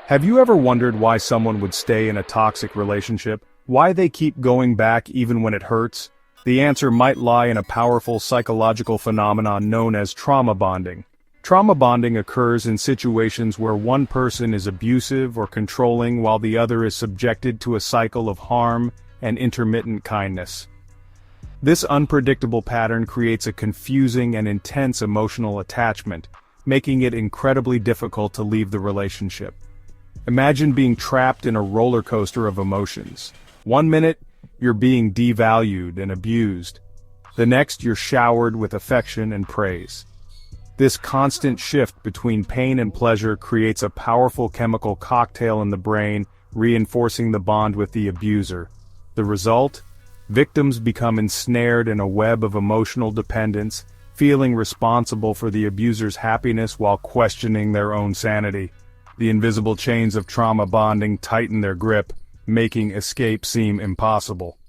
Have you ever wondered why someone would stay in a toxic relationship? Why they keep going back even when it hurts? The answer might lie in a powerful psychological phenomenon known as trauma bonding. Trauma bonding occurs in situations where one person is abusive or controlling while the other is subjected to a cycle of harm and intermittent kindness. This unpredictable pattern creates a confusing and intense emotional attachment, making it incredibly difficult to leave the relationship. Imagine being trapped in a roller coaster of emotions. One minute, you're being devalued and abused. The next, you're showered with affection and praise. This constant shift between pain and pleasure creates a powerful chemical cocktail in the brain, reinforcing the bond with the abuser. The result? Victims become ensnared in a web of emotional dependence, feeling responsible for the abuser's happiness while questioning their own sanity. The invisible chains of trauma bonding tighten their grip, making escape seem impossible.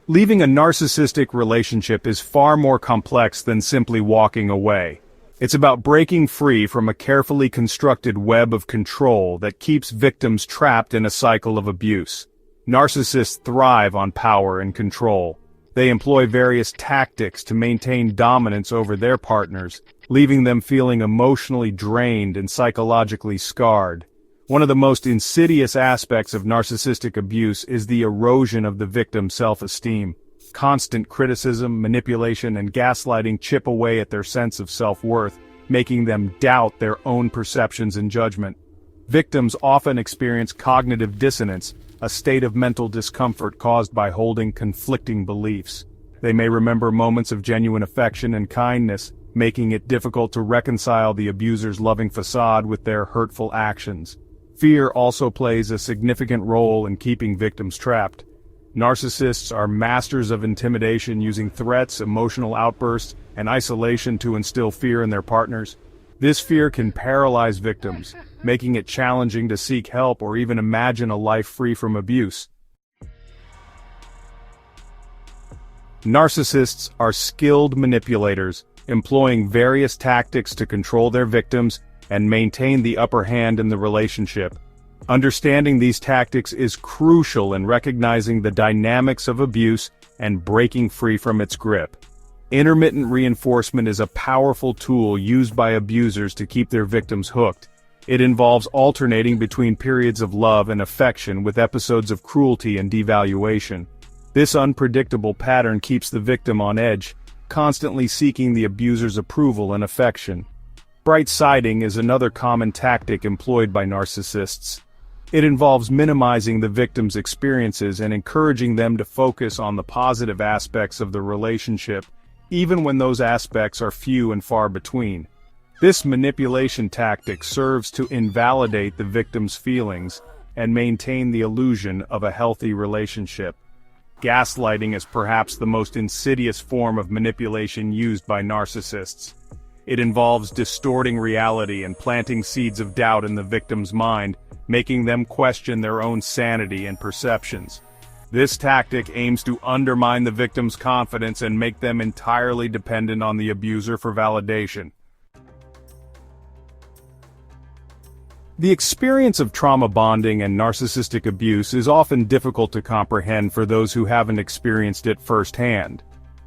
Leaving a narcissistic relationship is far more complex than simply walking away. It's about breaking free from a carefully constructed web of control that keeps victims trapped in a cycle of abuse. Narcissists thrive on power and control. They employ various tactics to maintain dominance over their partners, leaving them feeling emotionally drained and psychologically scarred. One of the most insidious aspects of narcissistic abuse is the erosion of the victim's self-esteem. Constant criticism, manipulation, and gaslighting chip away at their sense of self-worth, making them doubt their own perceptions and judgment. Victims often experience cognitive dissonance, a state of mental discomfort caused by holding conflicting beliefs. They may remember moments of genuine affection and kindness, making it difficult to reconcile the abuser's loving facade with their hurtful actions. Fear also plays a significant role in keeping victims trapped. Narcissists are masters of intimidation, using threats, emotional outbursts, and isolation to instill fear in their partners. This fear can paralyze victims, making it challenging to seek help or even imagine a life free from abuse. Narcissists are skilled manipulators, employing various tactics to control their victims and maintain the upper hand in the relationship. Understanding these tactics is crucial in recognizing the dynamics of abuse and breaking free from its grip. Intermittent reinforcement is a powerful tool used by abusers to keep their victims hooked. It involves alternating between periods of love and affection with episodes of cruelty and devaluation. This unpredictable pattern keeps the victim on edge, constantly seeking the abuser's approval and affection. Bright-siding is another common tactic employed by narcissists. It involves minimizing the victim's experiences and encouraging them to focus on the positive aspects of the relationship, even when those aspects are few and far between. This manipulation tactic serves to invalidate the victim's feelings and maintain the illusion of a healthy relationship. Gaslighting is perhaps the most insidious form of manipulation used by narcissists. It involves distorting reality and planting seeds of doubt in the victim's mind, making them question their own sanity and perceptions. This tactic aims to undermine the victim's confidence and make them entirely dependent on the abuser for validation. The experience of trauma bonding and narcissistic abuse is often difficult to comprehend for those who haven't experienced it firsthand.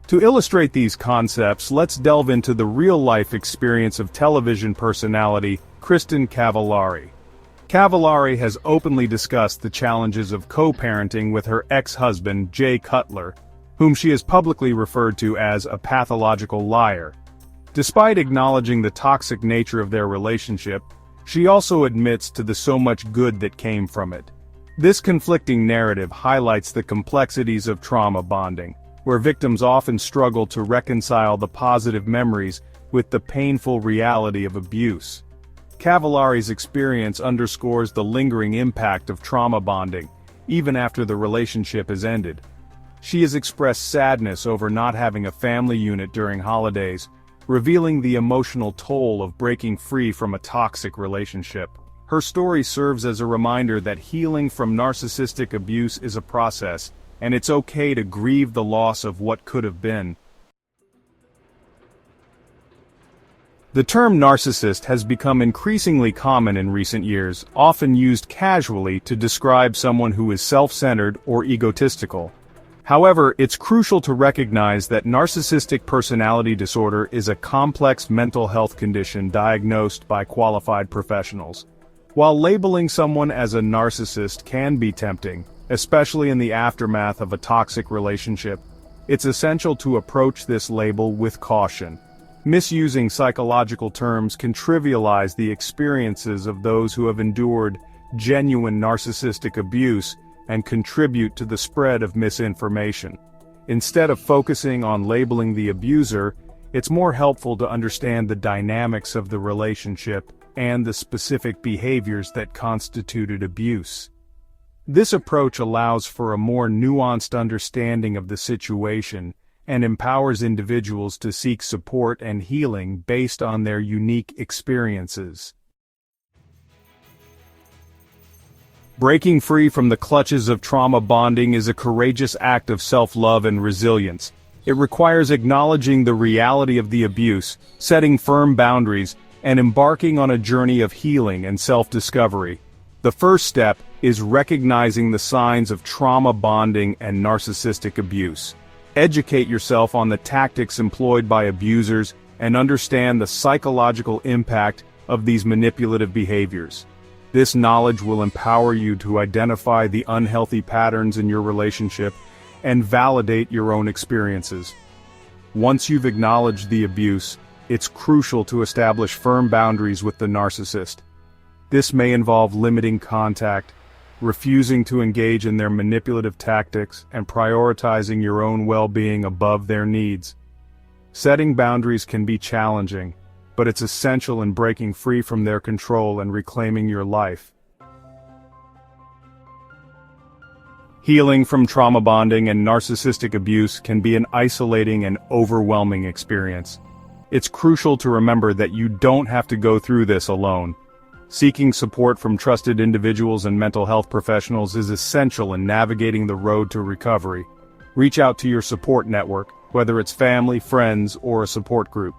To illustrate these concepts, let's delve into the real-life experience of television personality Kristin Cavallari. Cavallari has openly discussed the challenges of co-parenting with her ex-husband Jay Cutler, whom she has publicly referred to as a pathological liar. Despite acknowledging the toxic nature of their relationship, she also admits to the so much good that came from it. This conflicting narrative highlights the complexities of trauma bonding, where victims often struggle to reconcile the positive memories with the painful reality of abuse. Cavallari's experience underscores the lingering impact of trauma bonding, even after the relationship has ended. She has expressed sadness over not having a family unit during holidays, revealing the emotional toll of breaking free from a toxic relationship. Her story serves as a reminder that healing from narcissistic abuse is a process, and it's okay to grieve the loss of what could have been. The term narcissist has become increasingly common in recent years, often used casually to describe someone who is self-centered or egotistical. However, it's crucial to recognize that narcissistic personality disorder is a complex mental health condition diagnosed by qualified professionals. While labeling someone as a narcissist can be tempting, especially in the aftermath of a toxic relationship, it's essential to approach this label with caution. Misusing psychological terms can trivialize the experiences of those who have endured genuine narcissistic abuse and contribute to the spread of misinformation. Instead of focusing on labeling the abuser, it's more helpful to understand the dynamics of the relationship and the specific behaviors that constituted abuse. This approach allows for a more nuanced understanding of the situation and empowers individuals to seek support and healing based on their unique experiences. Breaking free from the clutches of trauma bonding is a courageous act of self-love and resilience. It requires acknowledging the reality of the abuse, setting firm boundaries, and embarking on a journey of healing and self-discovery. The first step is recognizing the signs of trauma bonding and narcissistic abuse. Educate yourself on the tactics employed by abusers and understand the psychological impact of these manipulative behaviors. This knowledge will empower you to identify the unhealthy patterns in your relationship and validate your own experiences. Once you've acknowledged the abuse, it's crucial to establish firm boundaries with the narcissist. This may involve limiting contact, refusing to engage in their manipulative tactics, and prioritizing your own well-being above their needs. Setting boundaries can be challenging, but it's essential in breaking free from their control and reclaiming your life. Healing from trauma bonding and narcissistic abuse can be an isolating and overwhelming experience. It's crucial to remember that you don't have to go through this alone. Seeking support from trusted individuals and mental health professionals is essential in navigating the road to recovery. Reach out to your support network, whether it's family, friends, or a support group.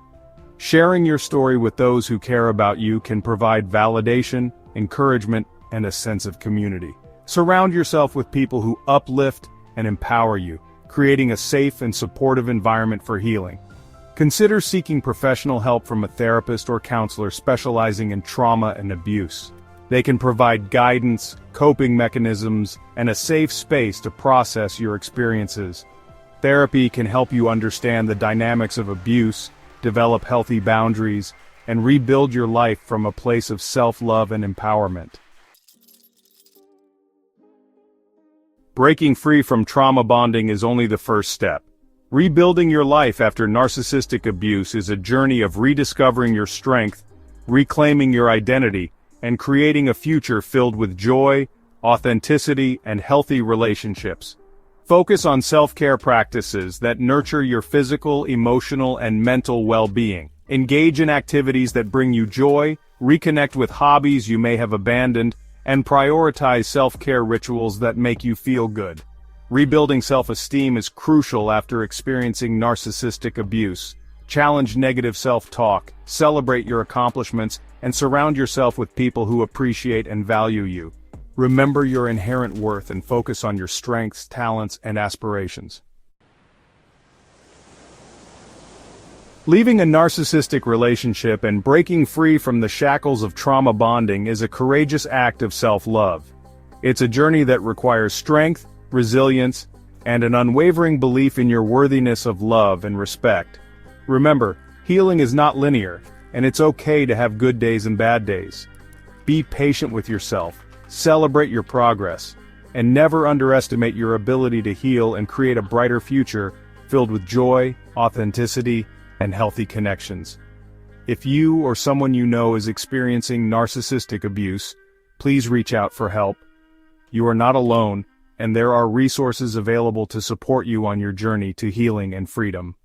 Sharing your story with those who care about you can provide validation, encouragement, and a sense of community. Surround yourself with people who uplift and empower you, creating a safe and supportive environment for healing. Consider seeking professional help from a therapist or counselor specializing in trauma and abuse. They can provide guidance, coping mechanisms, and a safe space to process your experiences. Therapy can help you understand the dynamics of abuse, develop healthy boundaries, and rebuild your life from a place of self-love and empowerment. Breaking free from trauma bonding is only the first step. Rebuilding your life after narcissistic abuse is a journey of rediscovering your strength, reclaiming your identity, and creating a future filled with joy, authenticity, and healthy relationships. Focus on self-care practices that nurture your physical, emotional, and mental well-being. Engage in activities that bring you joy, reconnect with hobbies you may have abandoned, and prioritize self-care rituals that make you feel good. Rebuilding self-esteem is crucial after experiencing narcissistic abuse. Challenge negative self-talk, celebrate your accomplishments, and surround yourself with people who appreciate and value you. Remember your inherent worth and focus on your strengths, talents, and aspirations. Leaving a narcissistic relationship and breaking free from the shackles of trauma bonding is a courageous act of self-love. It's a journey that requires strength, resilience, and an unwavering belief in your worthiness of love and respect. Remember, healing is not linear, and it's okay to have good days and bad days. Be patient with yourself, celebrate your progress, and never underestimate your ability to heal and create a brighter future filled with joy, authenticity, and healthy connections. If you or someone you know is experiencing narcissistic abuse, please reach out for help. You are not alone, and there are resources available to support you on your journey to healing and freedom.